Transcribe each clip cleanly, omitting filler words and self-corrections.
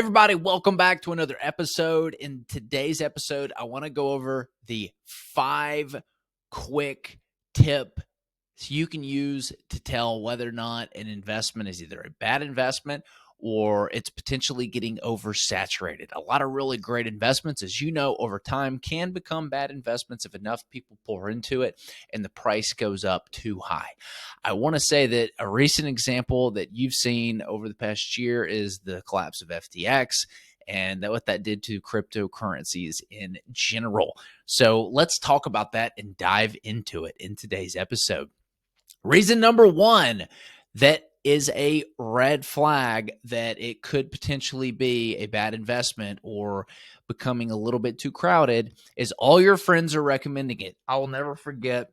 everybody, welcome back to another episode. In today's episode, I want to go over the 5 quick tips you can use to tell whether or not an investment is either a bad investment or it's potentially getting oversaturated. A lot of really great investments, as you know, over time can become bad investments if enough people pour into it and the price goes up too high. I want to say that a recent example that you've seen over the past year is the collapse of FTX and what that did to cryptocurrencies in general. So let's talk about that and dive into it in today's episode. Reason number 1 that is a red flag that it could potentially be a bad investment or becoming a little bit too crowded is all your friends are recommending it. I will never forget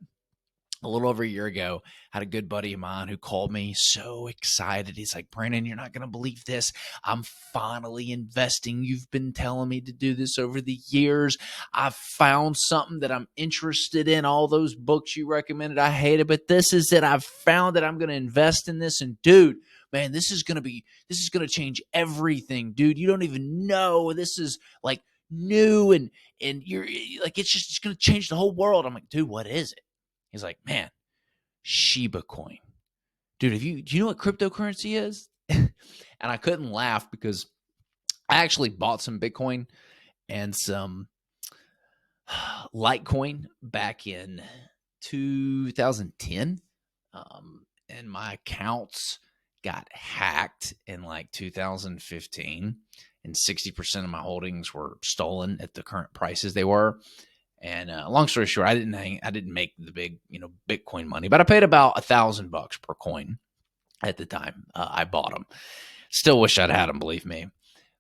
a little over a year ago, had a good buddy of mine who called me so excited. He's like, Brandon, you're not going to believe this. I'm finally investing. You've been telling me to do this over the years. I've found something that I'm interested in. All those books you recommended, I hated, but this is it. I've found that I'm going to invest in this. And dude, man, this is going to change everything, dude. You don't even know. This is like new and you're like, it's going to change the whole world. I'm like, dude, what is it? He's like, man, Shiba coin. Dude, do you know what cryptocurrency is? And I couldn't laugh because I actually bought some Bitcoin and some Litecoin back in 2010. And my accounts got hacked in like 2015. And 60% of my holdings were stolen at the current prices they were. And long story short, I didn't make the big, Bitcoin money, but I paid about $1,000 per coin at the time I bought them. Still wish I'd had them, believe me.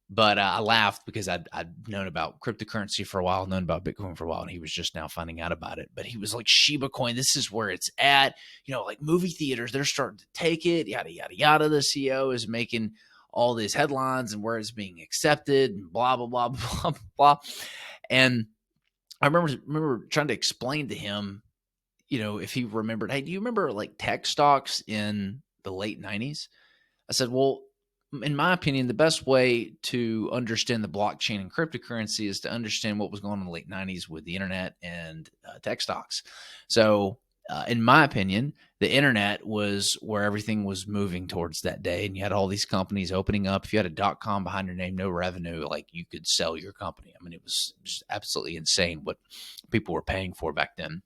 But I laughed because I'd known about cryptocurrency for a while, known about Bitcoin for a while, and he was just now finding out about it. But he was like, Shiba coin, this is where it's at. Like movie theaters, they're starting to take it, yada, yada, yada. The CEO is making all these headlines and where it's being accepted and blah, blah, blah, blah, blah. And I remember trying to explain to him, if he remembered, hey, do you remember like tech stocks in the late 90s? I said, well, in my opinion, the best way to understand the blockchain and cryptocurrency is to understand what was going on in the late 90s with the internet and tech stocks. So in my opinion, the internet was where everything was moving towards that day. And you had all these companies opening up. If you had a .com behind your name, no revenue, like you could sell your company. I mean, it was just absolutely insane what people were paying for back then.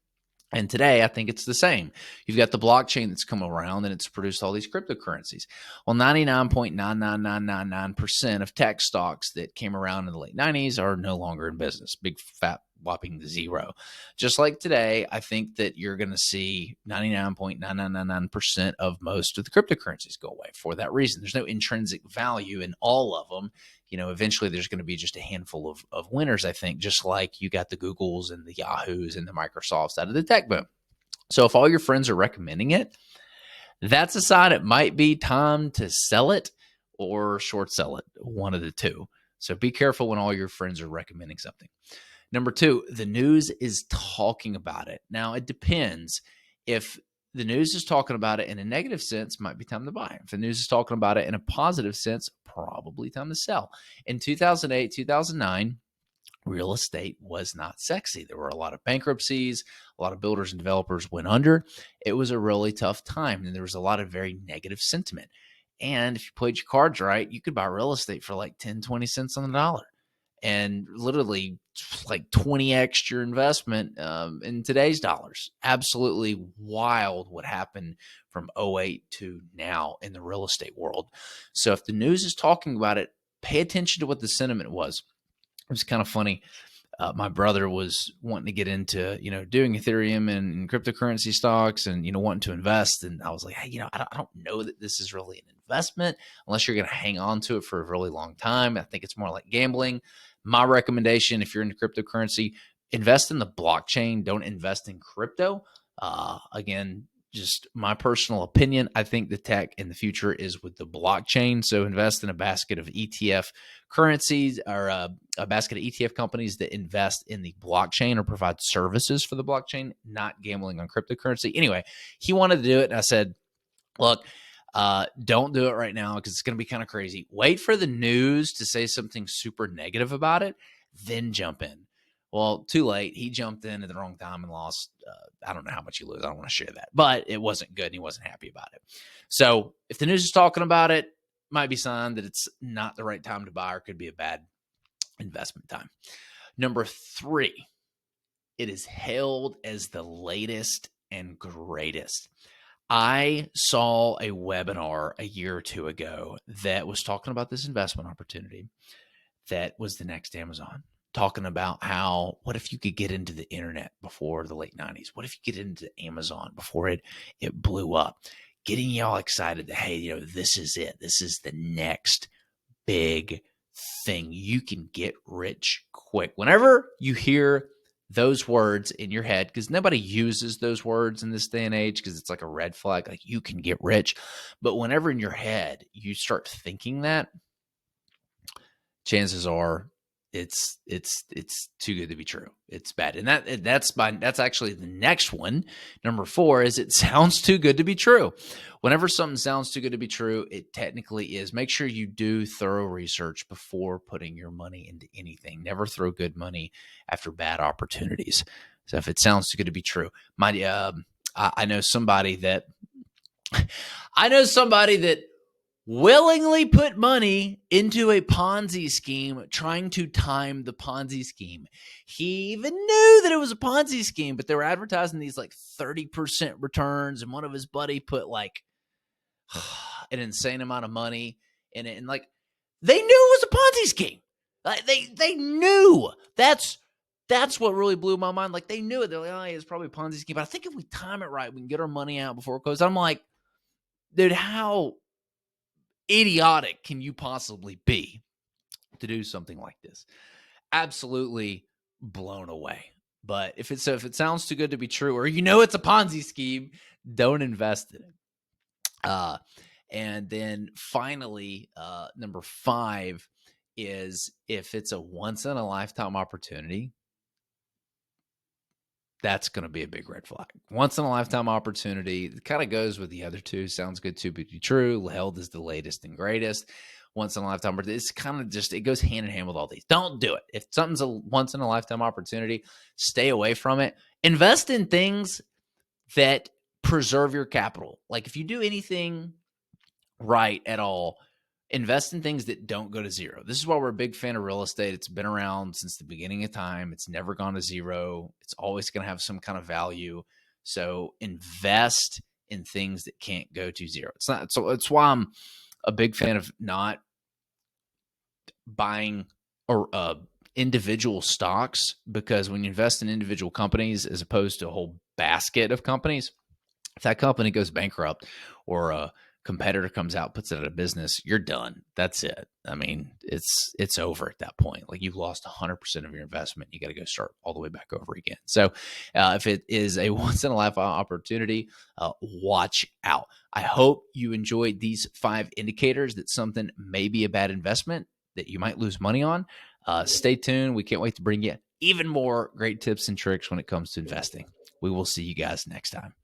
And today, I think it's the same. You've got the blockchain that's come around and it's produced all these cryptocurrencies. Well, 99.99999% of tech stocks that came around in the late 90s are no longer in business. Big fat whopping zero. Just like today, I think that you're going to see 99.9999% of most of the cryptocurrencies go away for that reason. There's no intrinsic value in all of them. Eventually there's going to be just a handful of winners, I think, just like you got the Googles and the Yahoos and the Microsofts out of the tech boom. So if all your friends are recommending it, that's a sign it might be time to sell it or short sell it, one of the two. So be careful when all your friends are recommending something. Number 2, the news is talking about it. Now, it depends. If the news is talking about it in a negative sense, might be time to buy. If the news is talking about it in a positive sense, probably time to sell. In 2008, 2009, real estate was not sexy. There were a lot of bankruptcies. A lot of builders and developers went under. It was a really tough time, and there was a lot of very negative sentiment. And if you played your cards right, you could buy real estate for like 10, 20 cents on the dollar. And literally like 20x your investment in today's dollars. Absolutely wild what happened from 2008 to now in the real estate world. So if the news is talking about it, pay attention to what the sentiment was. It was kind of funny. My brother was wanting to get into, doing Ethereum and cryptocurrency stocks and, wanting to invest. And I was like, hey, I don't know that this is really an investment unless you're going to hang on to it for a really long time. I think it's more like gambling. My recommendation, if you're into cryptocurrency, invest in the blockchain. Don't invest in crypto. Again, just my personal opinion. I think the tech in the future is with the blockchain. So invest in a basket of ETF currencies or a basket of ETF companies that invest in the blockchain or provide services for the blockchain, not gambling on cryptocurrency. Anyway, he wanted to do it. And I said, look, Don't do it right now because it's going to be kind of crazy. Wait for the news to say something super negative about it, then jump in. Well, too late. He jumped in at the wrong time and lost. I don't know how much he lose. I don't want to share that, but it wasn't good and he wasn't happy about it. So if the news is talking about it, might be a sign that it's not the right time to buy or could be a bad investment time. Number 3, it is hailed as the latest and greatest. I saw a webinar a year or two ago that was talking about this investment opportunity that was the next Amazon, talking about how, what if you could get into the internet before the late 90s? What if you get into Amazon before it blew up? Getting y'all excited that, hey, this is it. This is the next big thing. You can get rich quick. Whenever you hear those words in your head, because nobody uses those words in this day and age because it's like a red flag, like you can get rich. But whenever in your head you start thinking that, chances are it's too good to be true. It's bad. And that's actually the next one. Number 4 is it sounds too good to be true. Whenever something sounds too good to be true, it technically is. Make sure you do thorough research before putting your money into anything. Never throw good money after bad opportunities. So if it sounds too good to be true, I know somebody that willingly put money into a Ponzi scheme, trying to time the Ponzi scheme. He even knew that it was a Ponzi scheme, but they were advertising these like 30% returns, and one of his buddy put like an insane amount of money in it, and like they knew it was a Ponzi scheme. Like they knew. That's what really blew my mind. Like they knew it. They're like, oh, it's probably a Ponzi scheme, but I think if we time it right, we can get our money out before it goes. I'm like, dude, how idiotic can you possibly be to do something like this? Absolutely blown away. But if it sounds too good to be true, or it's a Ponzi scheme, don't invest in it. And then finally, number 5 is if it's a once in a lifetime opportunity, that's going to be a big red flag. Once in a lifetime opportunity, it kind of goes with the other 2. Sounds good to be true. Held is the latest and greatest. Once in a lifetime, it's kind of just, it goes hand in hand with all these. Don't do it. If something's a once in a lifetime opportunity, stay away from it. Invest in things that preserve your capital. Like if you do anything right at all, invest in things that don't go to zero. This is why we're a big fan of real estate. It's been around since the beginning of time. It's never gone to zero. It's always going to have some kind of value. So invest in things that can't go to zero. It's why I'm a big fan of not buying or individual stocks, because when you invest in individual companies as opposed to a whole basket of companies, if that company goes bankrupt or a competitor comes out, puts it out of business, you're done. That's it. I mean, it's over at that point. Like you've lost 100% of your investment. You got to go start all the way back over again. So if it is a once in a lifetime opportunity, watch out. I hope you enjoyed these 5 indicators that something may be a bad investment that you might lose money on. Stay tuned. We can't wait to bring you even more great tips and tricks when it comes to investing. We will see you guys next time.